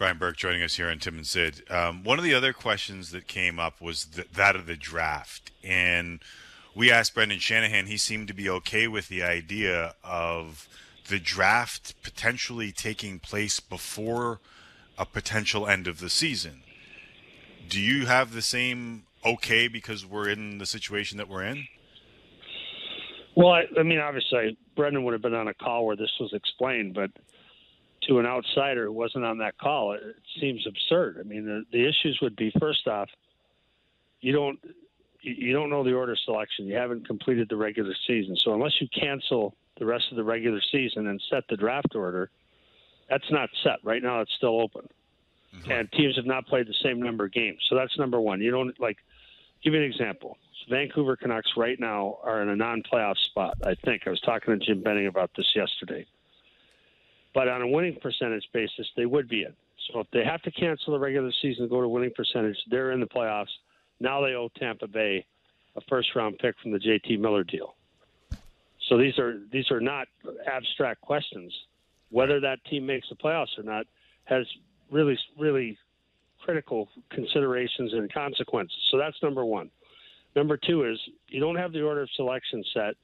Brian Burke joining us here on Tim and Sid. One of the other questions that came up was that of the draft. And we asked Brendan Shanahan, he seemed to be okay with the idea of the draft potentially taking place before a potential end of the season. Do you have the same okay because we're in the situation that we're in? Well, I mean, obviously, Brendan would have been on a call where this was explained, but to an outsider who wasn't on that call, it seems absurd. I mean, the issues would be, first off, you don't know the order of selection. You haven't completed the regular season. So unless you cancel the rest of the regular season and set the draft order, that's not set. Right now it's still open. Mm-hmm. And teams have not played the same number of games. So that's number one. You don't, give you an example. Vancouver Canucks right now are in a non-playoff spot, I think. I was talking to Jim Benning about this yesterday. But on a winning percentage basis, they would be in. So if they have to cancel the regular season and go to winning percentage, they're in the playoffs. Now they owe Tampa Bay a first-round pick from the J.T. Miller deal. So these are not abstract questions. Whether that team makes the playoffs or not has really, really critical considerations and consequences. So that's number one. Number two is you don't have the order of selection set,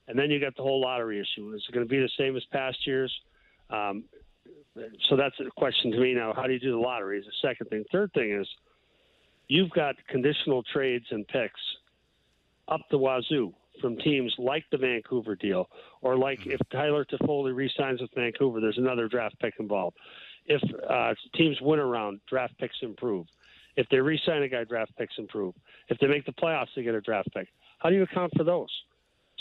and then you got the whole lottery issue. Is it going to be the same as past years? So that's a question to me now. How do you do the lottery is the second thing. Third thing is you've got conditional trades and picks up the wazoo from teams like the Vancouver deal, or like if Tyler Toffoli re-signs with Vancouver, there's another draft pick involved. If teams win a round, draft picks improve. If they re-sign a guy, draft picks improve. If they make the playoffs, they get a draft pick. How do you account for those?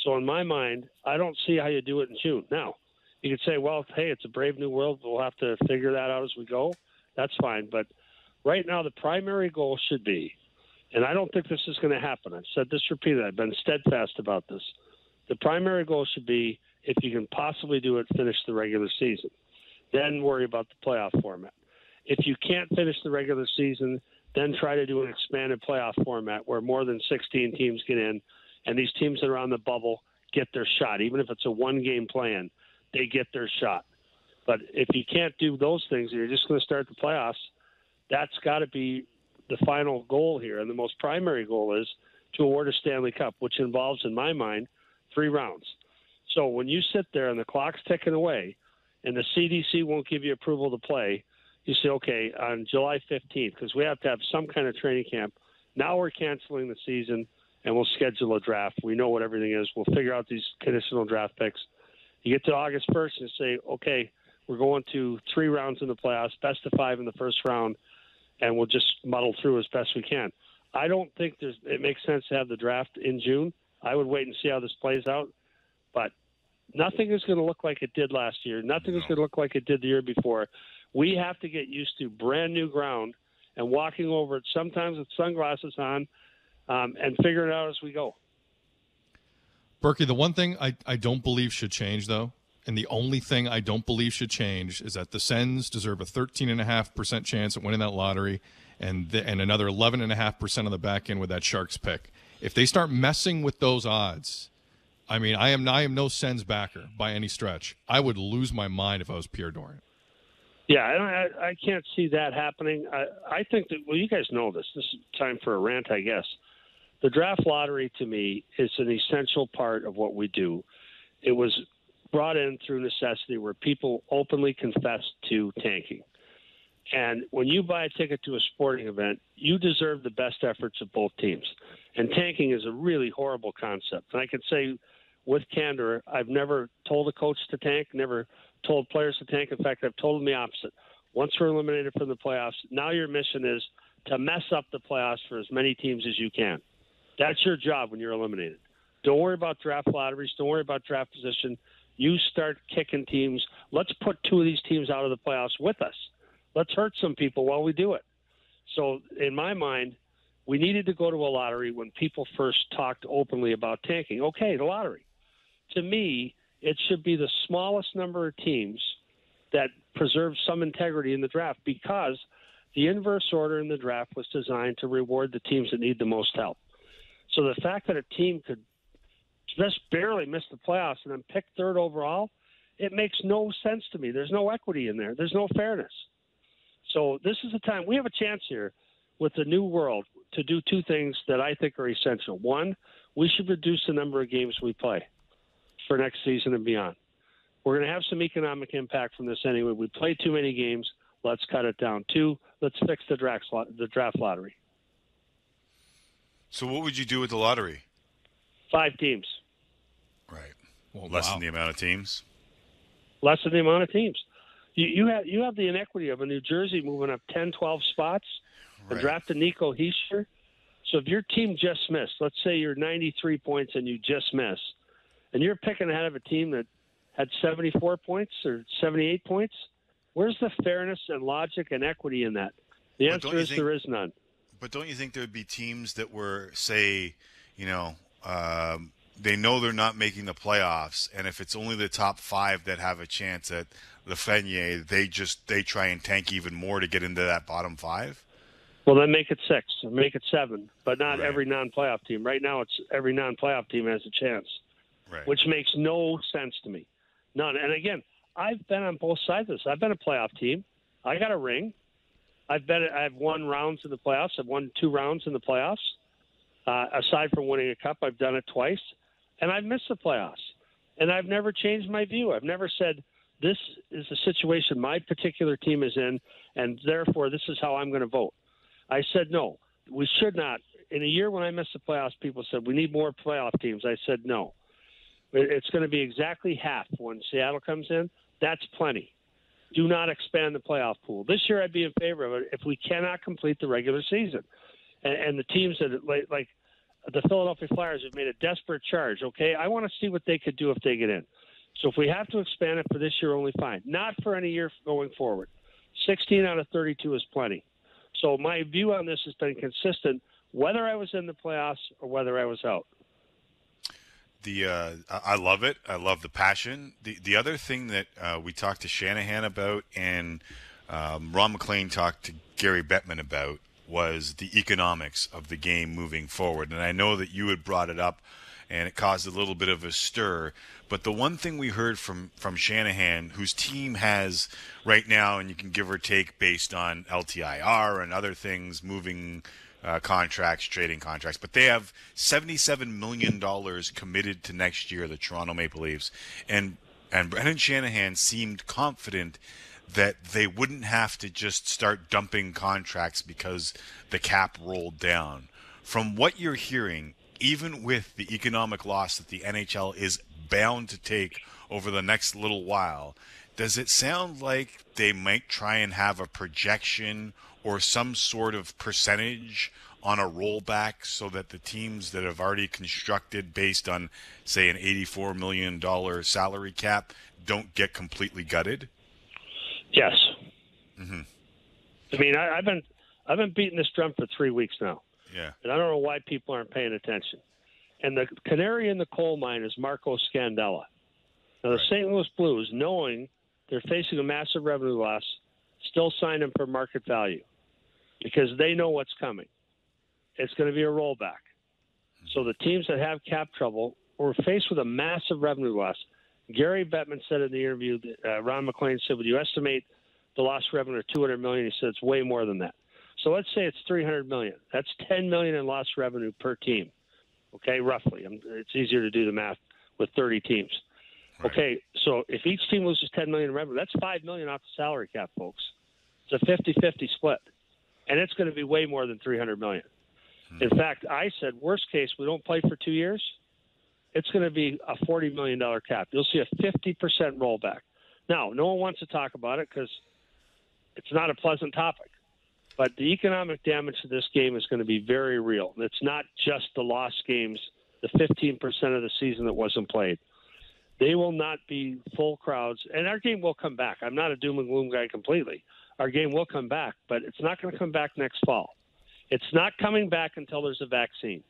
So in my mind, I don't see how you do it in June. Now, you could say, well, hey, it's a brave new world. We'll have to figure that out as we go. That's fine. But right now, the primary goal should be, and I don't think this is going to happen. I've said this repeatedly. I've been steadfast about this. The primary goal should be, if you can possibly do it, finish the regular season. Then worry about the playoff format. If you can't finish the regular season, then try to do an expanded playoff format where more than 16 teams get in, and these teams that are on the bubble get their shot. Even if it's a one-game plan, they get their shot. But if you can't do those things and you're just going to start the playoffs, that's got to be the final goal here. And the most primary goal is to award a Stanley Cup, which involves, in my mind, 3 rounds. So when you sit there and the clock's ticking away and the CDC won't give you approval to play, you say, okay, on July 15th, because we have to have some kind of training camp, now we're canceling the season and we'll schedule a draft. We know what everything is. We'll figure out these conditional draft picks. You get to August 1st and say, okay, we're going to 3 rounds in the playoffs, best of 5 in the first round, and we'll just muddle through as best we can. I don't think it makes sense to have the draft in June. I would wait and see how this plays out. But nothing is going to look like it did last year. Nothing is going to look like it did the year before. We have to get used to brand new ground and walking over it, sometimes with sunglasses on, and figuring it out as we go. Berkey, the one thing I don't believe should change, though, and the only thing I don't believe should change is that the Sens deserve a 13.5% chance at winning that lottery and another 11.5% on the back end with that Sharks pick. If they start messing with those odds, I mean, I am no Sens backer by any stretch. I would lose my mind if I was Pierre Dorion. Yeah, I can't see that happening. I think that, well, you guys know this. This is time for a rant, I guess. The draft lottery, to me, is an essential part of what we do. It was brought in through necessity where people openly confessed to tanking. And when you buy a ticket to a sporting event, you deserve the best efforts of both teams. And tanking is a really horrible concept. And I can say with candor, I've never told a coach to tank, never told players to tank. In fact, I've told them the opposite. Once we're eliminated from the playoffs, now your mission is to mess up the playoffs for as many teams as you can. That's your job when you're eliminated. Don't worry about draft lotteries. Don't worry about draft position. You start kicking teams. Let's put 2 of these teams out of the playoffs with us. Let's hurt some people while we do it. So in my mind, we needed to go to a lottery when people first talked openly about tanking. Okay, the lottery. To me, it should be the smallest number of teams that preserve some integrity in the draft, because the inverse order in the draft was designed to reward the teams that need the most help. So the fact that a team could just barely miss the playoffs and then pick 3rd overall, it makes no sense to me. There's no equity in there. There's no fairness. So this is the time. We have a chance here with the new world to do two things that I think are essential. One, we should reduce the number of games we play for next season and beyond. We're going to have some economic impact from this anyway. We play too many games. Let's cut it down. Two, let's fix the draft lottery. So what would you do with the lottery? 5 teams. Right. Well, Less than the amount of teams? Less than the amount of teams. You have the inequity of a New Jersey moving up 10, 12 spots and drafting Nico Hischier. So if your team just missed, let's say you're 93 points and you just miss, and you're picking ahead of a team that had 74 points or 78 points, where's the fairness and logic and equity in that? The answer is there is none. But don't you think there would be teams that were, say, they know they're not making the playoffs, and if it's only the top 5 that have a chance at the Fenway, they try and tank even more to get into that bottom 5? Well, then make it 6 or make it 7, but not every non-playoff team. Right now, it's every non-playoff team has a chance, which makes no sense to me. None. And again, I've been on both sides of this. I've been a playoff team. I got a ring. I've won rounds in the playoffs. I've won 2 rounds in the playoffs. Aside from winning a cup, I've done it twice. And I've missed the playoffs. And I've never changed my view. I've never said, this is the situation my particular team is in, and therefore this is how I'm going to vote. I said, no, we should not. In a year when I missed the playoffs, people said, we need more playoff teams. I said, no. It's going to be exactly half when Seattle comes in. That's plenty. Do not expand the playoff pool. This year I'd be in favor of it if we cannot complete the regular season. And the teams that, like the Philadelphia Flyers, have made a desperate charge, okay? I want to see what they could do if they get in. So if we have to expand it for this year, only fine. Not for any year going forward. 16 out of 32 is plenty. So my view on this has been consistent, whether I was in the playoffs or whether I was out. I love it. I love the passion. The other thing that we talked to Shanahan about and Ron MacLean talked to Gary Bettman about was the economics of the game moving forward. And I know that you had brought it up, and it caused a little bit of a stir. But the one thing we heard from Shanahan, whose team has right now, and you can give or take based on LTIR and other things, moving contracts, trading contracts, but they have $77 million committed to next year, the Toronto Maple Leafs. And Brendan Shanahan seemed confident that they wouldn't have to just start dumping contracts because the cap rolled down. From what you're hearing, even with the economic loss that the NHL is bound to take over the next little while, does it sound like they might try and have a projection or some sort of percentage on a rollback so that the teams that have already constructed based on, say, an $84 million salary cap don't get completely gutted? Yes. Mm-hmm. I mean, I've been beating this drum for 3 weeks now. Yeah. And I don't know why people aren't paying attention. And the canary in the coal mine is Marco Scandella. Now, the St. Louis Blues, knowing they're facing a massive revenue loss, still sign him for market value because they know what's coming. It's going to be a rollback. So the teams that have cap trouble were faced with a massive revenue loss. Gary Bettman said in the interview, Ron MacLean said, would you estimate the lost revenue of $200 million? He said it's way more than that. So let's say it's $300 million. That's $10 million in lost revenue per team. Okay, roughly. It's easier to do the math with 30 teams. Right. Okay, so if each team loses $10 million in revenue, that's $5 million off the salary cap, folks. It's a 50-50 split, and it's going to be way more than $300 million. In fact, I said, worst case, we don't play for 2 years. It's going to be a $40 million cap. You'll see a 50% rollback. Now, no one wants to talk about it because it's not a pleasant topic. But the economic damage to this game is going to be very real. It's not just the lost games, the 15% of the season that wasn't played. They will not be full crowds, and our game will come back. I'm not a doom and gloom guy completely. Our game will come back, but it's not going to come back next fall. It's not coming back until there's a vaccine.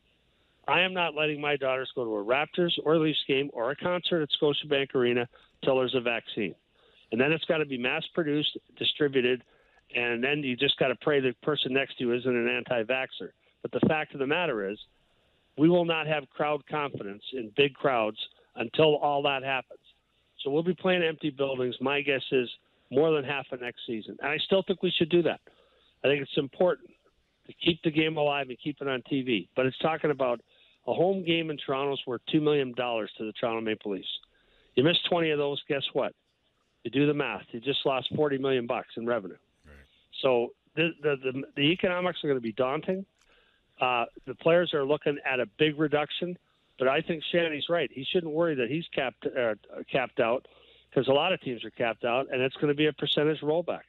I am not letting my daughters go to a Raptors or Leafs game or a concert at Scotiabank Arena until there's a vaccine. And then it's got to be mass-produced, distributed, and then you just got to pray the person next to you isn't an anti-vaxxer. But the fact of the matter is we will not have crowd confidence in big crowds until all that happens. So we'll be playing empty buildings. My guess is more than half of next season. And I still think we should do that. I think it's important to keep the game alive and keep it on TV. But it's talking about a home game in Toronto's worth $2 million to the Toronto Maple Leafs. You miss 20 of those, guess what? You do the math. You just lost $40 million in revenue. Right. So the economics are going to be daunting. The players are looking at a big reduction, but I think Shanny's right. He shouldn't worry that he's capped out, because a lot of teams are capped out, and it's going to be a percentage rollback.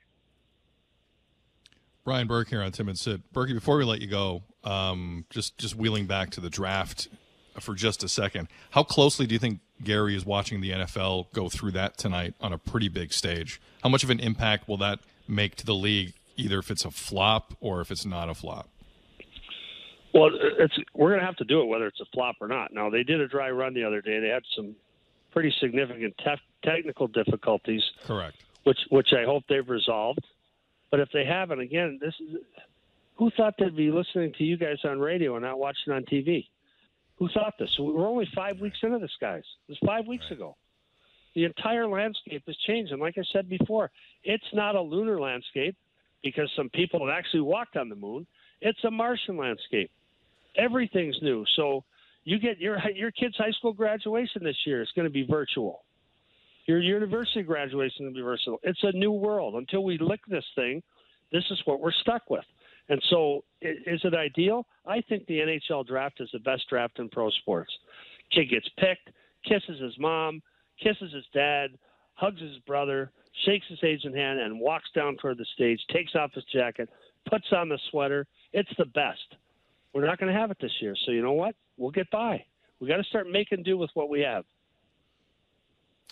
Brian Burke here on Tim and Sid. Burke, before we let you go, just wheeling back to the draft for just a second, how closely do you think Gary is watching the NFL go through that tonight on a pretty big stage? How much of an impact will that make to the league, either if it's a flop or if it's not a flop? Well, we're going to have to do it whether it's a flop or not. Now, they did a dry run the other day. They had some pretty significant technical difficulties. Correct. Which I hope they've resolved. But if they haven't, again, who thought they'd be listening to you guys on radio and not watching on TV? Who thought this? We're only 5 weeks into this, guys. It was 5 weeks ago. The entire landscape has changed. And like I said before, it's not a lunar landscape because some people have actually walked on the moon. It's a Martian landscape. Everything's new. So you get your kid's high school graduation this year is going to be virtual. Your university graduation will be virtual. It's a new world. Until we lick this thing, this is what we're stuck with. And so is it ideal? I think the NHL draft is the best draft in pro sports. Kid gets picked, kisses his mom, kisses his dad, hugs his brother, shakes his agent hand, and walks down toward the stage, takes off his jacket, puts on the sweater. It's the best. We're not going to have it this year. So you know what? We'll get by. We got to start making do with what we have.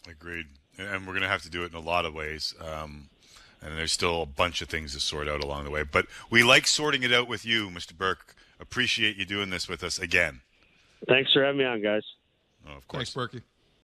Agreed. And we're going to have to do it in a lot of ways. And there's still a bunch of things to sort out along the way. But we like sorting it out with you, Mr. Burke. Appreciate you doing this with us again. Thanks for having me on, guys. Oh, of course. Thanks, Burke.